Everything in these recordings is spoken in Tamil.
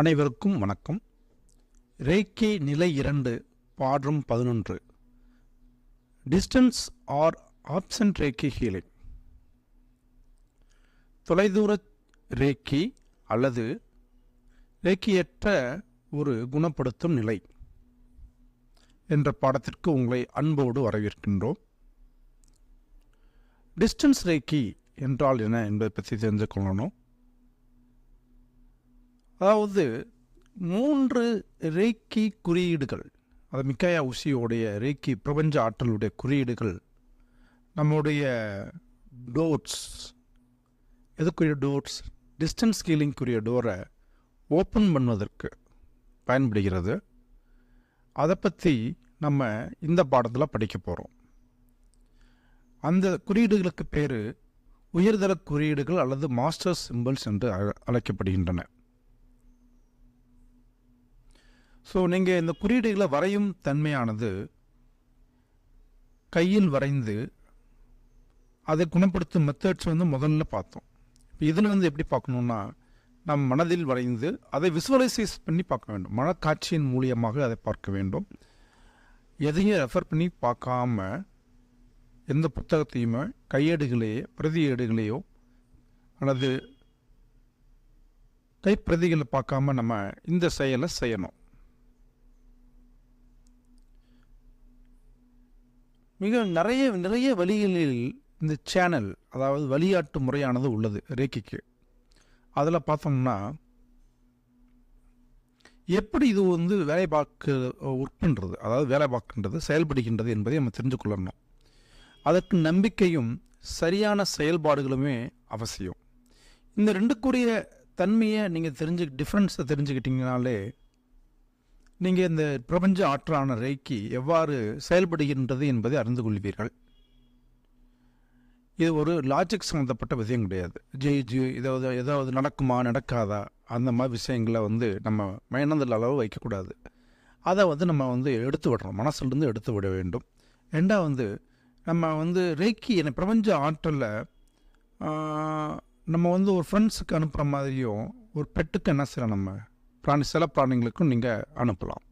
அனைவருக்கும் வணக்கம். ரேக்கி நிலை 2 பாடம் 11 டிஸ்டன்ஸ் ஆர் ஆப்சன்ட் ரேக்கி ஹீலிங். தொலைதூர ரேக்கி அல்லது ரேக்கியற்ற ஒரு குணப்படுத்தும் நிலை என்ற பாடத்திற்கு உங்களை அன்போடு வரவேற்கின்றோம். டிஸ்டன்ஸ் ரேக்கி என்றால் என்ன என்பதை பற்றி தெரிந்து கொள்ளணும். அதாவது 3 ரேக்கி குறியீடுகள், அது மிக்காயா உஷியோடைய ரேக்கி பிரபஞ்ச ஆற்றலுடைய குறியீடுகள் நம்முடைய டோர்ஸ், எதுக்குரிய டோர்ஸ், டிஸ்டன்ஸ் ஹீலிங்குரிய டோரை ஓப்பன் பண்ணுவதற்கு பயன்படுகிறது. அதை பற்றி நம்ம இந்த பாடத்தில் படிக்க போகிறோம். அந்த குறியீடுகளுக்கு பேர் உயர்தர குறியீடுகள் அல்லது மாஸ்டர் சிம்பிள்ஸ் என்று அழைக்கப்படுகின்றன. ஸோ நீங்கள் இந்த குறியீடுகளை வரையும் தன்மையானது கையில் வரைந்து அதை குணப்படுத்தும் மெத்தட்ஸ் முதல்ல பார்த்தோம். இப்போ இதில் எப்படி பார்க்கணுன்னா, நம் மனதில் வரைந்து அதை விசுவலைசைஸ் பண்ணி பார்க்க வேண்டும். மனக்காட்சியின் மூலியமாக அதை பார்க்க வேண்டும். எதையும் ரெஃபர் பண்ணி பார்க்காம எந்த புத்தகத்தையுமே கையேடுகளையோ பிரதியேடுகளையோ அல்லது கைப்பிரதிகளை பார்க்காம நம்ம இந்த செயலை செய்யணும். மிக நிறைய வழிகளில் இந்த சேனல், அதாவது வழிகாட்டு முறையானது உள்ளது ரேக்கிக்கு. அதில் பார்த்தோம்னா எப்படி இது வேலை ஒர்க் பண்ணுறது, அதாவது வேலை பார்க்கின்றது, செயல்படுகின்றது என்பதை நம்ம தெரிஞ்சு கொள்ளணும். அதற்கு நம்பிக்கையும் சரியான செயல்பாடுகளுமே அவசியம். இந்த ரெண்டுக்குரிய தன்மையை நீங்கள் டிஃப்ரென்ஸை தெரிஞ்சுக்கிட்டீங்கனாலே நீங்கள் இந்த பிரபஞ்ச ஆற்றலான ரேக்கி எவ்வாறு செயல்படுகின்றது என்பதை அறிந்து கொள்வீர்கள். இது ஒரு லாஜிக் சம்மந்தப்பட்ட விஷயம் கிடையாது. ஏதாவது நடக்குமா நடக்காதா அந்த மாதிரி விஷயங்களை நம்ம மைனந்தல் அளவு வைக்கக்கூடாது. அதை நம்ம எடுத்து விடணும், மனசுலேருந்து எடுத்து விட வேண்டும். ரெண்டாவது, நம்ம ரேக்கி பிரபஞ்ச ஆற்றலில் நம்ம ஒரு ஃப்ரெண்ட்ஸுக்கு அனுப்புகிற மாதிரியும் ஒரு பெட்டுக்கு என்ன செய்யலாம், நம்ம சில பிராணிகளுக்கும் நீங்கள் அனுப்பலாம்.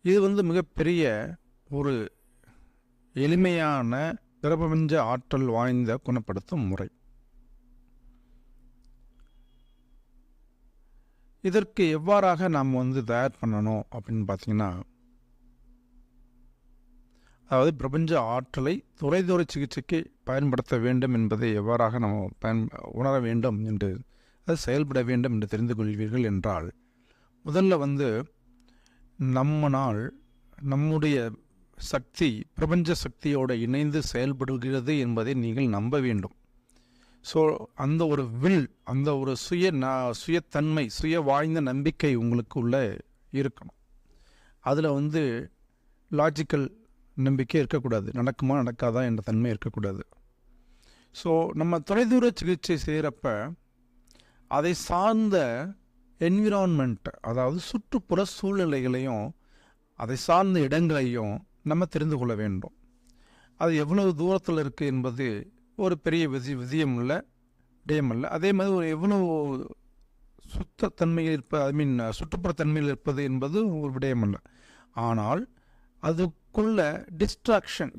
இது மிகப்பெரிய ஒரு எளிமையான பிரபஞ்ச ஆற்றல் வாய்ந்த குணப்படுத்தும் முறை. இதற்கு எவ்வாறாக நாம் தயார் பண்ணணும் அப்படின்னு பார்த்தீங்கன்னா, அதாவது பிரபஞ்ச ஆற்றலை தொலைதூர சிகிச்சைக்கு பயன்படுத்த வேண்டும் என்பதை எவ்வாறாக நம்ம உணர வேண்டும் என்று, அது செயல்பட வேண்டும் என்று தெரிந்து கொள்வீர்கள் என்றால், முதல்ல நம்முடைய சக்தி பிரபஞ்ச சக்தியோடு இணைந்து செயல்படுகிறது என்பதை நீங்கள் நம்ப வேண்டும். ஸோ அந்த ஒரு அந்த ஒரு சுயத்தன்மை, சுய வாய்ந்த நம்பிக்கை உங்களுக்கு உள்ளே இருக்கணும். அதில் லாஜிக்கல் நம்பிக்கை இருக்கக்கூடாது, நடக்குமா நடக்காதா என்ற தன்மை இருக்கக்கூடாது. ஸோ நம்ம தொலைதூர சிகிச்சை செய்கிறப்ப அதை சார்ந்த என்விரான்மெண்ட், அதாவது சுற்றுப்புற சூழ்நிலைகளையும் அதை சார்ந்த இடங்களையும் நம்ம தெரிந்து கொள்ள வேண்டும். அது எவ்வளவு தூரத்தில் இருக்குது என்பது ஒரு பெரிய விடயம் இல்லை. அதே மாதிரி எவ்வளவு சுத்தத்தன்மையில் சுற்றுப்புறத்தன்மையில் இருப்பது என்பது ஒரு விடயம் இல்லை. ஆனால் அதுக்குள்ள டிஸ்ட்ராக்ஷன்,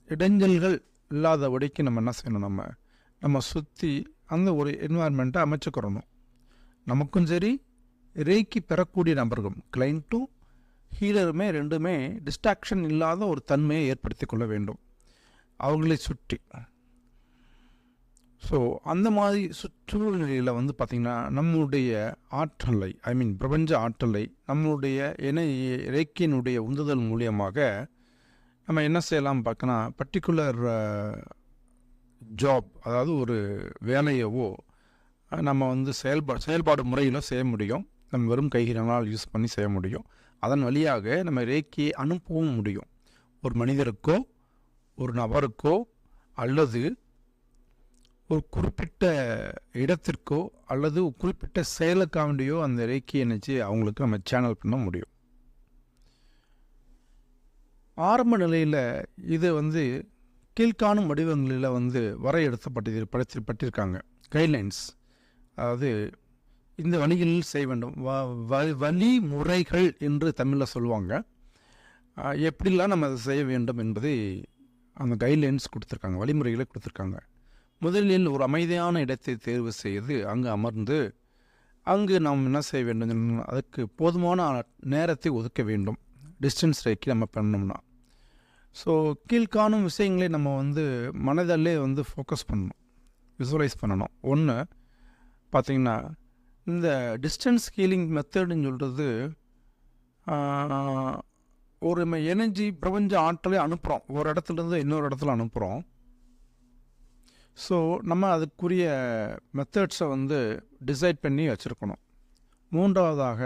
இடைஞ்சல்கள் இல்லாதபடிக்கு நம்ம என்ன செய்யணும், நம்ம சுற்றி அந்த ஒரு என்வாயர்மெண்ட்டை அமைச்சுக்கிறணும். நமக்கும் சரி, ரேக்கி பெறக்கூடிய நபர்களும், கிளைண்ட்டும் ஹீலருமே ரெண்டுமே டிஸ்ட்ராக்ஷன் இல்லாத ஒரு தன்மையை ஏற்படுத்தி கொள்ள வேண்டும் அவங்களை சுற்றி. ஸோ அந்த மாதிரி சூழ்நிலையில் பார்த்திங்கன்னா, நம்முடைய ஆற்றலை, பிரபஞ்ச ஆற்றலை நம்மளுடைய ரேக்கியினுடைய உந்துதல் மூலியமாக நம்ம என்ன செய்யலாம் பார்க்கணும். பர்டிகுலர் ஜாப், அதாவது ஒரு வேலையவோ நம்ம செயல்பாடு முறையில் செய்ய முடியும். நம்ம வெறும் கைகளால் யூஸ் பண்ணி செய்ய முடியும். அதன் வழியாக நம்ம ரேக்கியை அனுப்பவும் முடியும். ஒரு மனிதருக்கோ, ஒரு நபருக்கோ, அல்லது ஒரு குறிப்பிட்ட இடத்திற்கோ, அல்லது குறிப்பிட்ட செயலுக்காண்டியோ அந்த ரேக்கியை நினச்சி அவங்களுக்கு நம்ம சேனல் பண்ண முடியும். ஆரம்ப நிலையில் இது கீழ்காணும் வடிவங்களில் வரையெடுக்கப்பட்டிருக்காங்க கைட்லைன்ஸ். அதாவது இந்த வழிகளில் செய்ய வேண்டும். வழிமுறைகள் என்று தமிழில் சொல்லுவாங்க. எப்படிலாம் நம்ம அதை செய்ய வேண்டும் என்பதை அந்த கைட்லைன்ஸ் கொடுத்துருக்காங்க, வழிமுறைகளை கொடுத்துருக்காங்க. முதலில் ஒரு அமைதியான இடத்தை தேர்வு செய்து அங்கு அமர்ந்து அங்கு நாம் என்ன செய்ய வேண்டும், அதுக்கு போதுமான நேரத்தை ஒதுக்க வேண்டும். டிஸ்டன்ஸ் ரேக்கி நம்ம பண்ணோம்னா, ஸோ கீழ்காணும் விஷயங்களை நம்ம மனதிலே ஃபோக்கஸ் பண்ணணும், விசுவலைஸ் பண்ணணும். ஒன்று பார்த்திங்கன்னா, இந்த டிஸ்டன்ஸ் ஹீலிங் மெத்தடுன்னு சொல்கிறது ஒரு எனர்ஜி பிரபஞ்ச ஆற்றலை அனுப்புகிறோம், ஒரு இடத்துலேருந்து இன்னொரு இடத்துல அனுப்புகிறோம். ஸோ நம்ம அதுக்குரிய மெத்தட்ஸை டிசைட் பண்ணி வச்சுருக்கணும். மூன்றாவதாக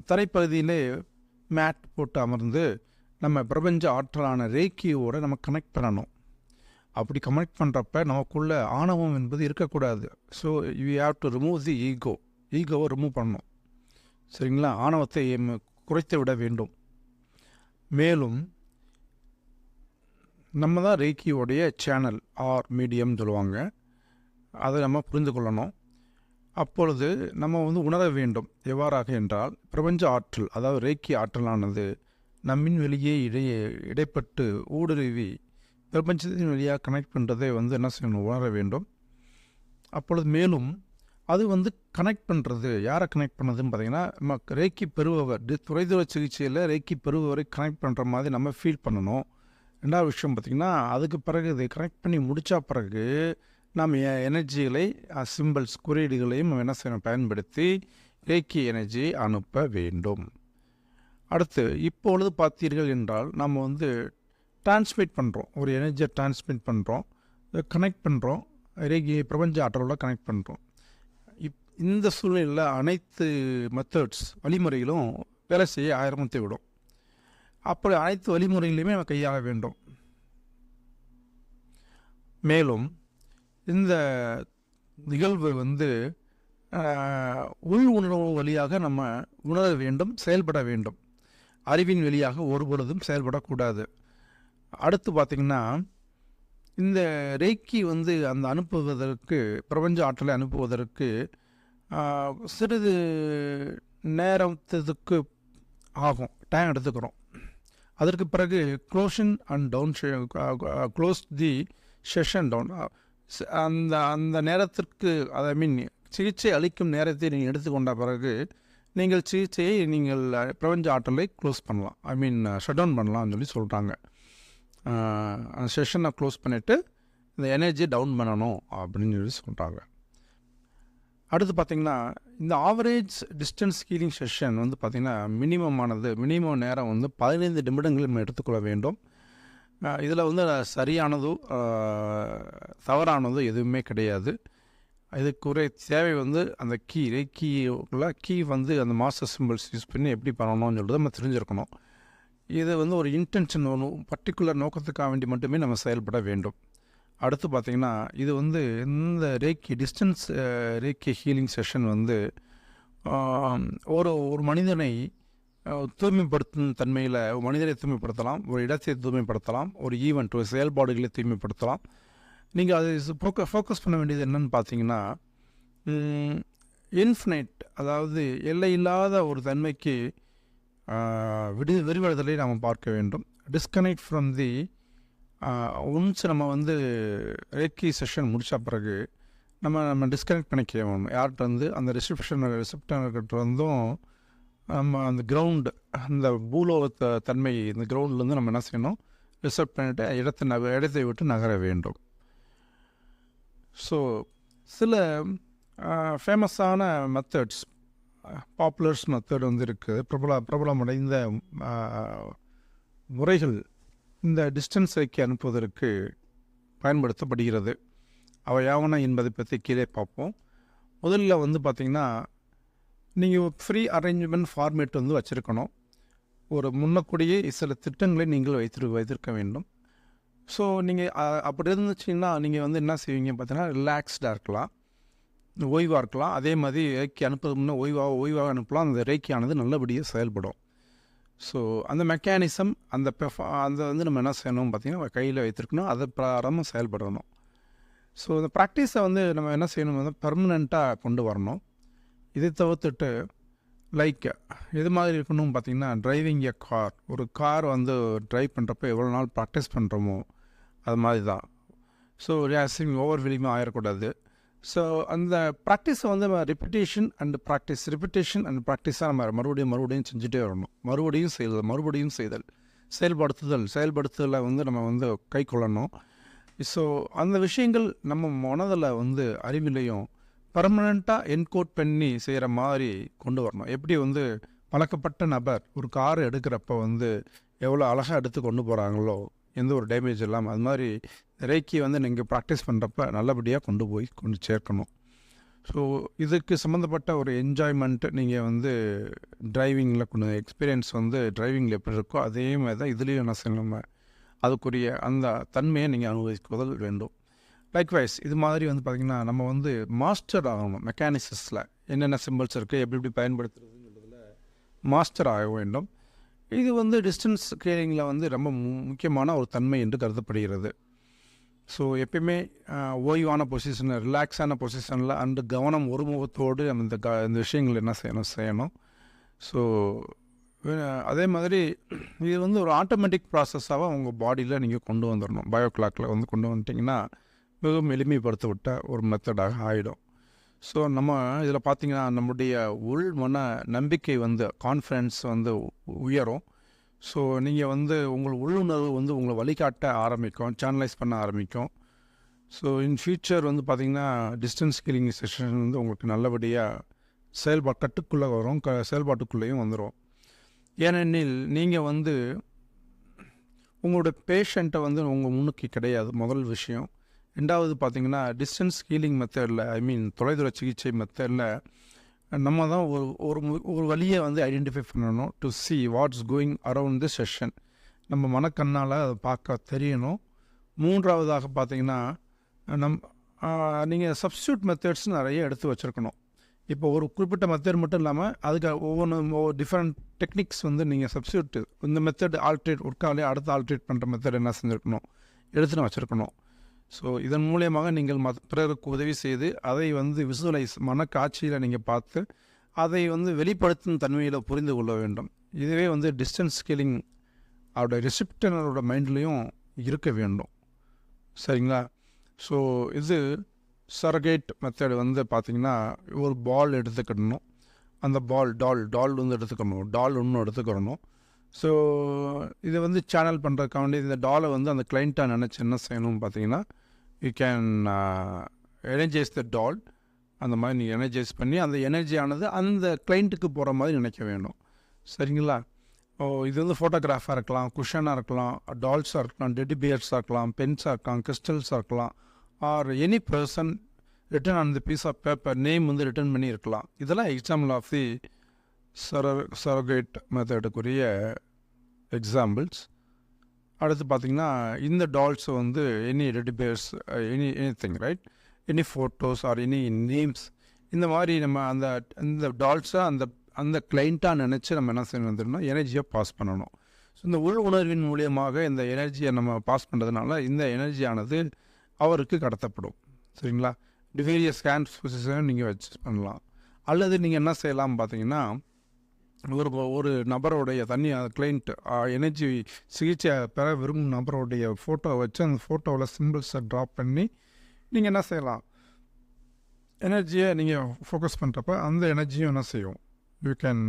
தரைப்பகுதியிலே மேட் போட்டு அமர்ந்து நம்ம பிரபஞ்ச ஆற்றலான ரேக்கியோடு நம்ம கனெக்ட் பண்ணணும். அப்படி கனெக்ட் பண்ணுறப்ப நமக்குள்ள ஆணவம் என்பது இருக்கக்கூடாது. So you have to remove the ஈகோவை ரிமூவ் பண்ணணும். சரிங்களா? ஆணவத்தை குறைத்து விட வேண்டும். மேலும் நம்ம தான் ரேக்கியோடைய சேனல் ஆர் மீடியம் சொல்லுவாங்க, அதை நம்ம புரிந்து கொள்ளணும். அப்பொழுது நம்ம உணர வேண்டும். எவ்வாறாக என்றால், பிரபஞ்ச ஆற்றல், அதாவது ரேக்கி ஆற்றலானது நம்மின் வெளியே இடைப்பட்டு ஊடுருவி பிரபஞ்சத்தின் வழியாக கனெக்ட் பண்ணுறதை என்ன செய்யணும், உணர வேண்டும். அப்பொழுது மேலும் அது கனெக்ட் பண்ணுறது, யாரை கனெக்ட் பண்ணுறதுன்னு பார்த்திங்கன்னா, நம்ம ரேக்கி பெறுபவர், தொலைதூர சிகிச்சையில் ரேக்கி பெறுபவரை கனெக்ட் பண்ணுற மாதிரி நம்ம ஃபீல் பண்ணணும். ரெண்டாவது விஷயம் பார்த்திங்கன்னா, அதுக்கு பிறகு இதை கனெக்ட் பண்ணி முடித்த பிறகு நம்ம எனர்ஜிகளை, சிம்பிள்ஸ், குறியீடுகளையும் என்ன செய்யணும், பயன்படுத்தி ரேக்கி எனர்ஜி அனுப்ப வேண்டும். அடுத்து இப்பொழுது பார்த்தீர்கள் என்றால், நம்ம டிரான்ஸ்மிட் பண்ணுறோம், ஒரு எனர்ஜியை டிரான்ஸ்மிட் பண்ணுறோம், கனெக்ட் பண்ணுறோம், ரேக்கி பிரபஞ்ச ஆற்றலோட கனெக்ட் பண்ணுறோம். இந்த சூழ்நிலையில் அனைத்து மெத்தட்ஸ், வழிமுறைகளும் வேலை செய்ய ஆரம்பித்து விடும். அப்படி அனைத்து வழிமுறைகளையுமே நம்ம கையாள வேண்டும். மேலும் இந்த நிகழ்வு உள் உணர்வு வழியாக நம்ம உணர வேண்டும், செயல்பட வேண்டும். அறிவின் வழியாக ஒருபொழுதும் செயல்படக்கூடாது. அடுத்து பார்த்திங்கன்னா, இந்த ரேக்கி அந்த அனுப்புவதற்கு, பிரபஞ்ச ஆற்றலை அனுப்புவதற்கு சிறிது நேரத்துக்கு ஆகும், டைம் எடுத்துக்கிறோம். அதற்கு பிறகு க்ளோஸ் தி செஷன் டவுன். அந்த நேரத்திற்கு, ஐ மீன் சிகிச்சை அளிக்கும் நேரத்தை நீங்கள் எடுத்துக்கொண்ட பிறகு நீங்கள் சிகிச்சையை, நீங்கள் பிரபஞ்ச ஆற்றலை க்ளோஸ் பண்ணலாம், ஐ மீன் ஷட் டவுன் பண்ணலாம்னு சொல்லி சொல்கிறாங்க. அந்த செஷனை க்ளோஸ் பண்ணிவிட்டு இந்த எனர்ஜியை டவுன் பண்ணணும் அப்படின்னு சொல்லி சொல்கிறாங்க. அடுத்து பார்த்திங்கன்னா, இந்த ஆவரேஜ் டிஸ்டன்ஸ் ஹீலிங் செஷன் பார்த்திங்கன்னா மினிமம் நேரம் 15 நிமிடங்கள் நம்ம எடுத்துக்கொள்ள வேண்டும். இதில் சரியானதோ தவறானதோ எதுவுமே கிடையாது. இதுக்குரிய தேவை அந்த கீ அந்த மாஸ்டர் சிம்பிள்ஸ் யூஸ் பண்ணி எப்படி பண்ணணும்னு சொல்லிட்டு நம்ம தெரிஞ்சிருக்கணும். இது ஒரு இன்டென்ஷன், பர்டிகுலர் நோக்கத்துக்காக வேண்டி மட்டுமே நம்ம செயல்பட வேண்டும். அடுத்து பார்த்திங்கன்னா, இது இந்த டிஸ்டன்ஸ் ரேக்கி ஹீலிங் செஷன் ஒரு மனிதனை தூய்மைப்படுத்தும் தன்மையில், மனிதரை தூய்மைப்படுத்தலாம், ஒரு இடத்தை தூய்மைப்படுத்தலாம், ஒரு ஈவெண்ட், ஒரு செயல்பாடுகளை தூய்மைப்படுத்தலாம். நீங்கள் அதை ஃபோக்கஸ் பண்ண வேண்டியது என்னென்னு பார்த்தீங்கன்னா, இன்ஃபினைட், அதாவது எல்லையில்லாத ஒரு தன்மைக்கு விரிவடைதலை நாம் பார்க்க வேண்டும். டிஸ்கனெக்ட் ஃப்ரம் தி ஒன்ஸ் நம்ம ரேக்கி செஷன் முடித்த பிறகு நம்ம டிஸ்கனெக்ட் பண்ணிக்க வேணும். யார்கிட்ட அந்த ரிசப்ஷனர்கிட்ட நம்ம அந்த கிரவுண்டு, அந்த பூலோக தன்மை, இந்த கிரவுண்ட்லேருந்து நம்ம என்ன செய்யணும், ரிசப்ட் பண்ணிவிட்டு இடத்தை விட்டு நகர வேண்டும். ஸோ சில ஃபேமஸான மெத்தட்ஸ், பாப்புலர்ஸ் மெத்தட் இருக்குது, பிரபலமடைந்த முறைகள் இந்த டிஸ்டன்ஸ் ரேக்கி அனுப்புவதற்கு பயன்படுத்தப்படுகிறது. அவை யாவன என்பதை பற்றி கீழே பார்ப்போம். முதல்ல பார்த்திங்கன்னா, நீங்கள் ஃப்ரீ அரேஞ்ச்மெண்ட் ஃபார்மேட் வச்சுருக்கணும். ஒரு முன்னக்கூடியே சில திட்டங்களை நீங்கள் வைத்திருக்க வேண்டும். ஸோ நீங்கள் அப்படி இருந்துச்சிங்கன்னா, நீங்கள் என்ன செய்வீங்க பார்த்தீங்கன்னா, ரிலாக்ஸ்டாக இருக்கலாம், ஓய்வாக இருக்கலாம். அதே மாதிரி ரேக்கி அனுப்புறது முன்னே ஓய்வாக அனுப்பலாம். அந்த ரேக்கியானது நல்லபடியாக செயல்படும். ஸோ அந்த மெக்கானிசம், அந்த நம்ம என்ன செய்யணும் பார்த்திங்கன்னா, கையில் வைத்திருக்கணும், அதை பிரகாரமாக செயல்படணும். ஸோ இந்த ப்ராக்டிஸை வந்து நம்ம என்ன செய்யணும் வந்து பர்மனெண்ட்டாக கொண்டு வரணும். இதை தவிர்த்துட்டு லைக் எது மாதிரி இருக்கணும் பார்த்திங்கன்னா, டிரைவிங் எ கார், ஒரு கார் வந்து ட்ரைவ் பண்ணுறப்ப எவ்வளோ நாள் ப்ராக்டிஸ் பண்ணுறோமோ அது மாதிரி தான். ஸோ ஓவர் விலிமாக ஆயிடக்கூடாது. ஸோ அந்த ப்ராக்டிஸை வந்து நம்ம ரிப்பிட்டேஷன் அண்ட் ப்ராக்டிஸாக நம்ம மறுபடியும் செஞ்சுட்டே வரணும். மறுபடியும் செய்தல், செயல்படுத்துதலை வந்து நம்ம வந்து கை கொள்ளணும். ஸோ அந்த விஷயங்கள் நம்ம மனதில் வந்து அறிவிலையும் பர்மனெண்ட்டாக என்கோட் பண்ணி செய்கிற மாதிரி கொண்டு வரணும். எப்படி வந்து பழக்கப்பட்ட நபர் ஒரு கார் எடுக்கிறப்ப வந்து எவ்வளோ அழகாக எடுத்து கொண்டு போகிறாங்களோ, எந்த ஒரு டேமேஜ் இல்லாமல், அது மாதிரி ரேக்கி வந்து நீங்கள் ப்ராக்டிஸ் பண்ணுறப்ப நல்லபடியாக கொண்டு சேர்க்கணும். ஸோ இதுக்கு சம்மந்தப்பட்ட ஒரு என்ஜாய்மெண்ட்டு நீங்கள் வந்து டிரைவிங்கில் கொண்டு எக்ஸ்பீரியன்ஸ் வந்து டிரைவிங்கில் எப்படி இருக்கோ அதே மாதிரி தான் இதுலேயும் என்ன செய்யணும், அதுக்குரிய அந்த தன்மையை நீங்கள் அனுபவிக்குவதல் வேண்டும். லைக்வைஸ் இது மாதிரி வந்து பார்த்திங்கன்னா நம்ம வந்து மாஸ்டர் ஆகணும். மெக்கானிக்ஸில் என்னென்ன சிம்பிள்ஸ் இருக்குது, எப்படி பயன்படுத்துறதுங்கிறதுல மாஸ்டர் ஆக வேண்டும். இது வந்து டிஸ்டன்ஸ் ஸ்கேலிங்கில் வந்து ரொம்ப முக்கியமான ஒரு தன்மை என்று கருதப்படுகிறது. ஸோ எப்பயுமே ஓய்வான பொசிஷனில், ரிலாக்ஸான பொசிஷனில் அண்டு கவனம் ஒருமுகத்தோடு இந்த விஷயங்கள் என்ன செய்யணும். ஸோ அதே மாதிரி இது வந்து ஒரு ஆட்டோமேட்டிக் ப்ராசஸாக உங்கள் பாடியில் நீங்கள் கொண்டு வந்துடணும். பயோ கிளாக்கில் வந்து கொண்டு வந்துட்டிங்கன்னா மிகவும் எளிமைப்படுத்த விட்ட ஒரு மெத்தடாக ஆகிடும். ஸோ நம்ம இதில் பார்த்திங்கன்னா நம்முடைய உள் மன நம்பிக்கை வந்து கான்ஃபிடென்ஸ் வந்து உயரும். ஸோ நீங்கள் வந்து உங்கள் உள்ளுணர்வு வந்து உங்களை வழிகாட்ட ஆரம்பிக்கும், சேனலைஸ் பண்ண ஆரம்பிக்கும். ஸோ இன் ஃபியூச்சர் வந்து பார்த்திங்கன்னா டிஸ்டன்ஸ் ஸ்கில்லிங் செஷன் வந்து உங்களுக்கு நல்லபடியாக கட்டுக்குள்ளே வரும், செயல்பாட்டுக்குள்ளேயும் வந்துடும். ஏனெனில் நீங்கள் வந்து உங்களோட பேஷண்ட்டை வந்து உங்கள் முன்னுக்கு கிடையாது, முதல் விஷயம். ரெண்டாவது பார்த்திங்கன்னா டிஸ்டன்ஸ் ஹீலிங் மெத்தடில், தொலைதூர சிகிச்சை மெத்தடில் நம்ம தான் ஒரு வழியை வந்து ஐடென்டிஃபை பண்ணணும். To see what's going around the session, நம்ம மனக்கண்ணால் அதை பார்க்க தெரியணும். மூன்றாவதாக பார்த்திங்கன்னா நீங்கள் சப்ஸ்டியூட் மெத்தட்ஸ் நிறைய எடுத்து வச்சுருக்கணும். இப்போ ஒரு குறிப்பிட்ட மெத்தட் மட்டும் இல்லாமல் அதுக்கு டிஃப்ரெண்ட் டெக்னிக்ஸ் வந்து நீங்கள் சப்ஸ்டியூட், இந்த மெத்தட் ஒர்க்காலே அடுத்து ஆல்ட்ரேட் பண்ணுற மெத்தட் என்ன செஞ்சுருக்கணும், எடுத்துன்னு வச்சுருக்கணும். ஸோ இதன் மூலியமாக நீங்கள் பிறருக்கு உதவி செய்து அதை வந்து விசுவலைஸ் மனக்காட்சியில் நீங்கள் பார்த்து அதை வந்து வெளிப்படுத்தும் தன்மையில் புரிந்து கொள்ள வேண்டும். இதுவே வந்து டிஸ்டன்ஸ் ஸ்கேலிங் அவருடைய ரிசிப்டனரோட மைண்ட்லேயும் இருக்க வேண்டும். சரிங்களா? ஸோ இது சரகேட் மெத்தட் வந்து பார்த்திங்கன்னா ஒரு பால் எடுத்துக்கிடணும். அந்த டால் வந்து எடுத்துக்கணும், ஒன்று எடுத்துக்கிடணும். ஸோ இதை வந்து சேனல் பண்ணுறதுக்காண்டி இந்த டாலை வந்து அந்த கிளைண்ட்டாக நினச்சி என்ன செய்யணும்னு பார்த்தீங்கன்னா, யூ கேன் எனர்ஜைஸ் த டால். அந்த மாதிரி நீங்கள் எனர்ஜைஸ் பண்ணி அந்த எனர்ஜியானது அந்த கிளைண்ட்டுக்கு போகிற மாதிரி நினைக்க வேணும். சரிங்களா? இது வந்து ஃபோட்டோகிராஃபாக இருக்கலாம், குஷனாக இருக்கலாம், டால்ஸாக இருக்கலாம், டெடி பியர்ஸாக இருக்கலாம், பென்ஸாக இருக்கலாம், கிறிஸ்டல்ஸாக இருக்கலாம், or any person written on the piece of paper, name வந்து ரிட்டன் பண்ணி இருக்கலாம். இதெல்லாம் எக்ஸாம்பிள் ஆஃப் தி சரோகேட் மெத்தடுக்குரிய எக்ஸாம்பிள்ஸ். அடுத்து பார்த்திங்கன்னா இந்த டால்ஸை வந்து any teddy bears, any thing right, any photos or any names, இந்த மாதிரி நம்ம அந்த டால்ஸை அந்த கிளைண்ட்டாக நினச்சி நம்ம என்ன செய்யணும்னா எனர்ஜியை பாஸ் பண்ணணும். ஸோ இந்த உள் உணர்வின் மூலியமாக இந்த எனர்ஜியை நம்ம பாஸ் பண்ணுறதுனால இந்த எனர்ஜியானது அவருக்கு கடத்தப்படும். சரிங்களா? வேரியஸ் ஸ்கேன் பொசிஷனை நீங்கள் வச்சு பண்ணலாம். அல்லது நீங்கள் என்ன செய்யலாம் பார்த்தீங்கன்னா, ஒரு நபருடைய கிளைண்ட் எனர்ஜி சிகிச்சை பெற விரும்பும் நபருடைய ஃபோட்டோ வச்சு அந்த ஃபோட்டோவில் சிம்பிள்ஸை ட்ராப் பண்ணி நீங்கள் என்ன செய்யலாம், எனர்ஜியை நீங்கள் ஃபோக்கஸ் பண்ணுறப்ப அந்த எனர்ஜியும் என்ன செய்யும், you can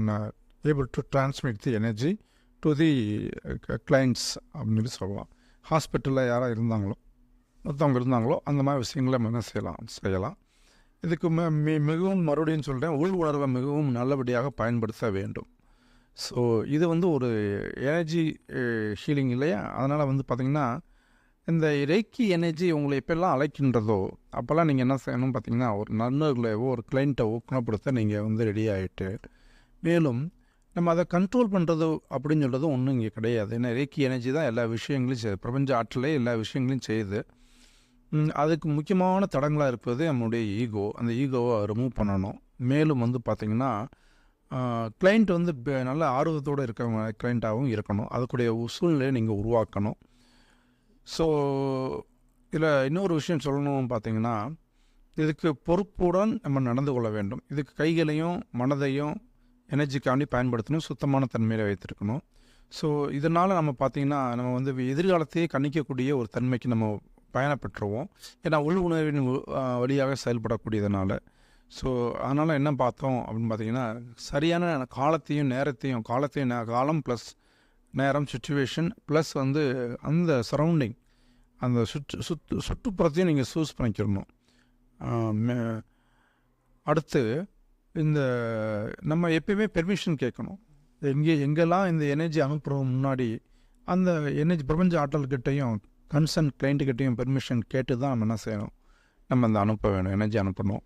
able to transmit the energy to the clients அப்படின்னு சொல்லலாம். ஹாஸ்பிட்டலில் யாராக இருந்தாங்களோ அந்த மாதிரி விஷயங்களை நம்ம என்ன செய்யலாம். இதுக்கு மிகவும் மறுபடியும் சொல்கிறேன், உள் உணர்வை மிகவும் நல்லபடியாக பயன்படுத்த வேண்டும். ஸோ இது வந்து ஒரு எனர்ஜி ஹீலிங் இல்லையா? அதனால் வந்து பார்த்திங்கன்னா இந்த ரேக்கி எனர்ஜி உங்களை எப்பெல்லாம் அழைக்கின்றதோ அப்போல்லாம் நீங்கள் என்ன செய்யணும் பார்த்தீங்கன்னா, ஒரு நண்பர்களையோ ஒரு கிளைண்ட்டை குணப்படுத்த நீங்கள் வந்து ரெடி ஆகிட்டு, மேலும் நம்ம அதை கண்ட்ரோல் பண்ணுறது அப்படின்னு சொல்கிறது ஒன்றும் இங்கே கிடையாது. ஏன்னா ரேக்கி எனர்ஜி தான் எல்லா விஷயங்களையும் செய்யுது, பிரபஞ்ச ஆற்றலே எல்லா விஷயங்களையும் செய்யுது. அதுக்கு முக்கியமான தடங்களாக இருப்பது நம்மளுடைய ஈகோ. அந்த ஈகோவை ரிமூவ் பண்ணணும். மேலும் வந்து பார்த்திங்கன்னா கிளைண்ட் வந்து நல்ல ஆர்வத்தோடு இருக்கிறவங்க கிளைண்ட்டாகவும் இருக்கணும். அதுக்குடைய சூழ்நிலையை நீங்கள் உருவாக்கணும். ஸோ இதில் இன்னொரு விஷயம் சொல்லணும்னு பார்த்தீங்கன்னா, இதுக்கு பொறுப்புடன் நம்ம நடந்து கொள்ள வேண்டும். இதுக்கு கைகளையும் மனதையும் எனர்ஜிக்காண்டி பயன்படுத்தணும், சுத்தமான தன்மையில் வைத்திருக்கணும். ஸோ இதனால் நம்ம பார்த்திங்கன்னா நம்ம வந்து எதிர்காலத்தையே கணிக்கக்கூடிய ஒரு தன்மைக்கு நம்ம பயணப்பட்டுருவோம். ஏன்னா உள் உணர்வின் வழியாக செயல்படக்கூடியதுனால. ஸோ அதனால் என்ன பார்த்தோம் அப்படின்னு பார்த்திங்கன்னா, சரியான காலத்தையும் காலம் ப்ளஸ் நேரம், சுச்சுவேஷன் ப்ளஸ் வந்து அந்த சரௌண்டிங், அந்த சுற்றுப்புறத்தையும் நீங்கள் சூஸ் பண்ணிக்கிடணும். அடுத்து இந்த நம்ம எப்பயுமே பெர்மிஷன் கேட்கணும். எங்கெல்லாம் இந்த எனர்ஜி அனுப்புகிற முன்னாடி அந்த எனர்ஜி பிரபஞ்ச ஆற்றல்கிட்டையும் கன்சர்ன் கிளைண்ட்டுக்கிட்டையும் பெர்மிஷன் கேட்டு தான் நம்ம என்ன செய்யணும், நம்ம அந்த அனுப்ப வேணும், எனர்ஜி அனுப்பணும்.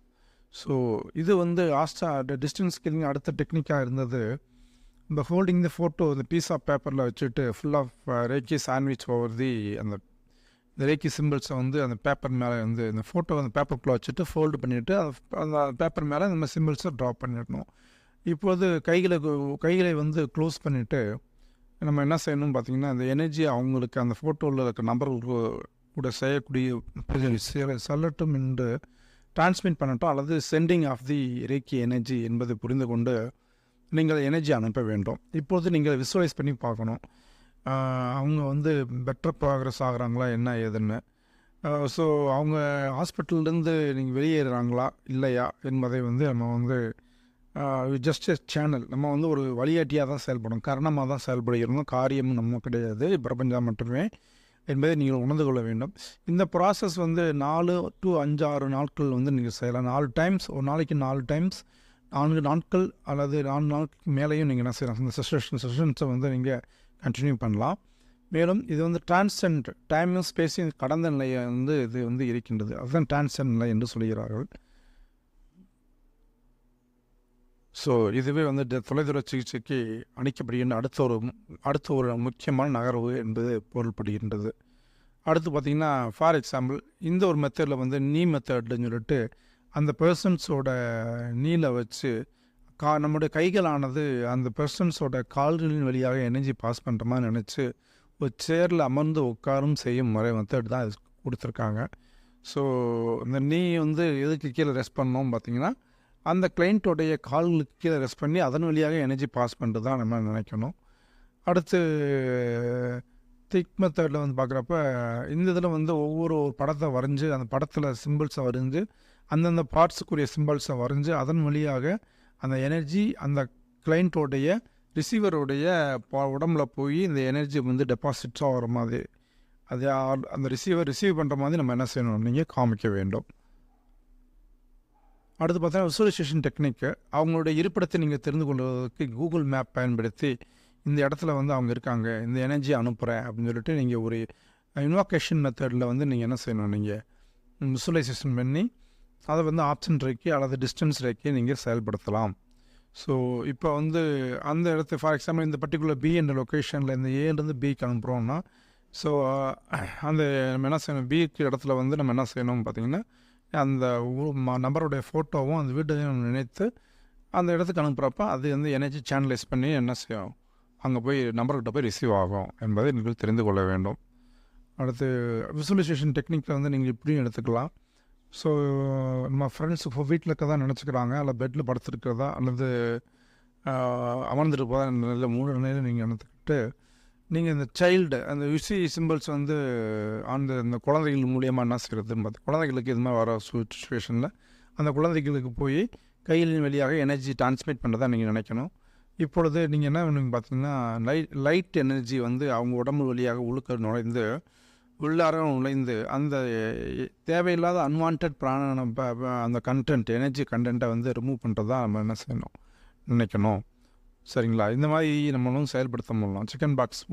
ஸோ இது வந்து டிஸ்டன்ஸ் ஸ்கில்லிங் அடுத்த டெக்னிக்காக இருந்தது. இந்த ஹோல்டிங் த ஃபோட்டோ இந்த பீஸ் ஆஃப் பேப்பரில் வச்சுட்டு full of reiki sandwich over the அந்த ரேக்கி சிம்பிள்ஸை வந்து அந்த பேப்பர் மேலே வந்து இந்த ஃபோட்டோ அந்த பேப்பருக்குள்ளே வச்சுட்டு ஃபோல்டு பண்ணிவிட்டு அந்த பேப்பர் மேலே நம்ம சிம்பிள்ஸை ட்ரா பண்ணிடணும். இப்போது கைகளை வந்து க்ளோஸ் பண்ணிவிட்டு நம்ம என்ன செய்யணும்னு பார்த்திங்கன்னா, அந்த எனர்ஜி அவங்களுக்கு அந்த ஃபோட்டோவில் இருக்க நபர்களுக்கு கூட செய்யக்கூடிய சொல்லட்டும் என்று டிரான்ஸ்மிட் பண்ணட்டும், அல்லது சென்டிங் ஆஃப் தி ரேக்கி எனர்ஜி என்பதை புரிந்து கொண்டு நீங்கள் எனர்ஜி அனுப்ப வேண்டும். இப்போது நீங்கள் விசுவலைஸ் பண்ணி பார்க்கணும், அவங்க வந்து பெட்டர் ப்ராக்ரஸ் ஆகுறாங்களா என்ன ஏதுன்னு. ஸோ அவங்க ஹாஸ்பிட்டல்லேருந்து நீங்கள் வெளியேறுறாங்களா இல்லையா என்பதை வந்து நம்ம வந்து ஜஸ்ட் சேனல், நம்ம வந்து ஒரு வழிகாட்டியாக தான் செயல்படும், காரணமாக தான் செயல்படுகிறோம், காரியம் நம்ம கிடையாது, பிரபஞ்சம் மட்டுமே என்பதை நீங்கள் உணர்ந்து கொள்ள வேண்டும். இந்த ப்ராசஸ் வந்து 4 to 5-6 நாட்கள் வந்து நீங்கள் செய்யலாம். 4 டைம்ஸ், ஒரு நாளைக்கு 4 டைம்ஸ், 4 நாட்கள் அல்லது 4 நாளுக்கு மேலேயும் நீங்கள் என்ன செய்யலாம், இந்த செஷன்ஸை வந்து நீங்கள் கண்டினியூ பண்ணலாம். மேலும் இது வந்து டிரான்சென்ட், டைமும் ஸ்பேஸையும் கடந்த நிலையை வந்து இது வந்து இருக்கின்றது, அதுதான் டிரான்சென்ட் நிலை என்று சொல்கிறார்கள். ஸோ இதுவே வந்து தொலைதூர சிகிச்சைக்கு அளிக்கப்படுகின்ற அடுத்த ஒரு முக்கியமான நகர்வு என்பது பொருள்படுகின்றது. அடுத்து பார்த்திங்கன்னா, ஃபார் எக்ஸாம்பிள் இந்த ஒரு மெத்தடில் வந்து நீ மெத்தட்னு சொல்லிட்டு அந்த பர்சன்ஸோட நீல வச்சு நம்முடைய கைகளானது அந்த பர்சன்ஸோட கால்களின் வழியாக எனர்ஜி பாஸ் பண்ணுற மாதிரி நினச்சி ஒரு சேரில் அமர்ந்து உட்காரும் செய்யும் முறை மெத்தட் தான் இது கொடுத்துருக்காங்க. ஸோ இந்த நீ வந்து எதுக்கு கீழே ரெஸ்ட் பண்ணோம் பார்த்திங்கன்னா, அந்த கிளைண்ட்டோடைய கால்களுக்கு கீழே ரெஸ்ட் பண்ணி அதன் வழியாக எனர்ஜி பாஸ் பண்ணிட்டு தான் நம்ம நினைக்கணும். அடுத்து திக் மெத்தடில் வந்து பார்க்குறப்ப இந்த இதில் வந்து ஒவ்வொரு படத்தை வரைஞ்சி அந்த படத்தில் சிம்பிள்ஸை வரைஞ்சி அந்தந்த பார்ட்ஸுக்குரிய சிம்பிள்ஸை வரைஞ்சி அதன் வழியாக அந்த எனர்ஜி அந்த கிளைண்ட்டோடைய ரிசீவருடைய உடம்புல போய் இந்த எனர்ஜி வந்து டெபாசிட்ஸாக வர மாதிரி அது அந்த ரிசீவ் பண்ணுற மாதிரி நம்ம என்ன செய்யணும், நீங்கள் காமிக்க வேண்டும். அடுத்து பார்த்தீங்கன்னா விசுவலைசேஷன் டெக்னிக்கு, அவங்களுடைய இருப்பிடத்தை நீங்கள் தெரிந்து கொள்வதற்கு கூகுள் மேப் பயன்படுத்தி இந்த இடத்துல வந்து அவங்க இருக்காங்க, இந்த எனர்ஜி அனுப்புகிறேன் அப்படின்னு சொல்லிட்டு நீங்கள் ஒரு இன்வாகேஷன் மெத்தடில் வந்து நீங்கள் என்ன செய்யணும், நீங்கள் விசுவலைசேஷன் பண்ணி அதை வந்து ஆப்ஷன் ரேக்கி அல்லது டிஸ்டன்ஸ் ரேக்கி நீங்கள் செயல்படுத்தலாம். ஸோ இப்போ வந்து அந்த இடத்து ஃபார் எக்ஸாம்பிள் இந்த பர்டிகுலர் பி என்ற லொக்கேஷனில் இந்த ஏலேருந்து பிக்கு அனுப்புகிறோம்னா, ஸோ அந்த நம்ம என்ன செய்யணும், பிக்கு இடத்துல வந்து நம்ம என்ன செய்யணும் பார்த்திங்கன்னா, அந்த நபருடைய ஃபோட்டோவும் அந்த வீட்டையும் நினைத்து அந்த இடத்துக்கு அனுப்புகிறப்ப அது வந்து எனர்ஜி சேனலைஸ் பண்ணி என்ன செய்யும், அங்கே போய் நம்பர்கிட்ட போய் ரிசீவ் ஆகும் என்பதை நீங்கள் தெரிந்து கொள்ள வேண்டும். அடுத்து விசுவலைசேஷன் டெக்னிக்கில் வந்து நீங்கள் இப்படியும் எடுத்துக்கலாம். ஸோ நம்ம ஃப்ரெண்ட்ஸ் இப்போ வீட்டில் இருக்க தான் நினச்சிக்கிறாங்க, அல்லது பெட்டில் படுத்துருக்கிறதா அல்லது அமர்ந்துருப்பதா நல்ல 3 நிலையில் நீங்கள் நினைத்துக்கிட்டு நீங்கள் இந்த சைல்டு அந்த யுசி சிம்பிள்ஸ் வந்து இந்த குழந்தைகள் மூலியமாக என்ன செய்கிறதுன்னு பார்த்து குழந்தைகளுக்கு இது மாதிரி வர சுச்சுவேஷனில் அந்த குழந்தைகளுக்கு போய் கைகளின் வழியாக எனர்ஜி டிரான்ஸ்மிட் பண்ணுறதா நீங்கள் நினைக்கணும். இப்பொழுது நீங்கள் என்ன வேணுங்க பார்த்தீங்கன்னா, லைட் எனர்ஜி வந்து அவங்க உடம்பு வழியாக உள்ளார நுழைந்து அந்த தேவையில்லாத அன்வான்ட் அந்த எனர்ஜி கண்டென்ட்டை வந்து ரிமூவ் பண்ணுறதா நம்ம என்ன செய்யணும், நினைக்கணும். சரிங்களா? இந்த மாதிரி நம்மளும் செயல்படுத்த முடியலாம். சிக்கன் பாக்ஸ்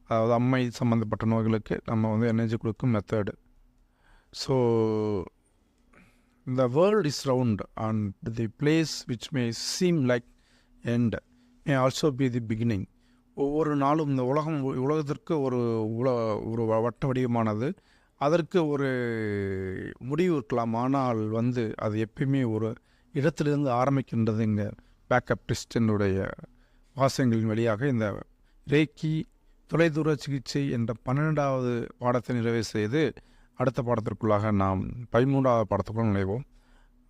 அதாவது அம்மை சம்மந்தப்பட்ட நோய்களுக்கு நம்ம வந்து எனர்ஜி கொடுக்கும் method. So the world is round and the place which may seem like end may also be the beginning. ஒவ்வொரு நாளும் இந்த உலகத்திற்கு ஒரு வட்ட வடிவமானது, அதற்கு ஒரு முடிவு இருக்கலாம், ஆனால் வந்து அது எப்பயுமே ஒரு இடத்திலிருந்து ஆரம்பிக்கின்றதுங்க. பேக்கப் டிஸ்டனுடைய வாசகங்களின் வழியாக இந்த ரேக்கி தொலைதூர சிகிச்சை என்ற 12வது பாடத்தை நிறைவு செய்து அடுத்த பாடத்திற்குள்ளாக நாம் 13வது பாடத்துக்குள் நுழைவோம்.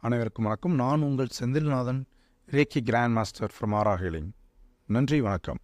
அனைவருக்கும் வணக்கம். நான் உங்கள் Senthilnathan, reiki grand master from aura healing. நன்றி, வணக்கம்.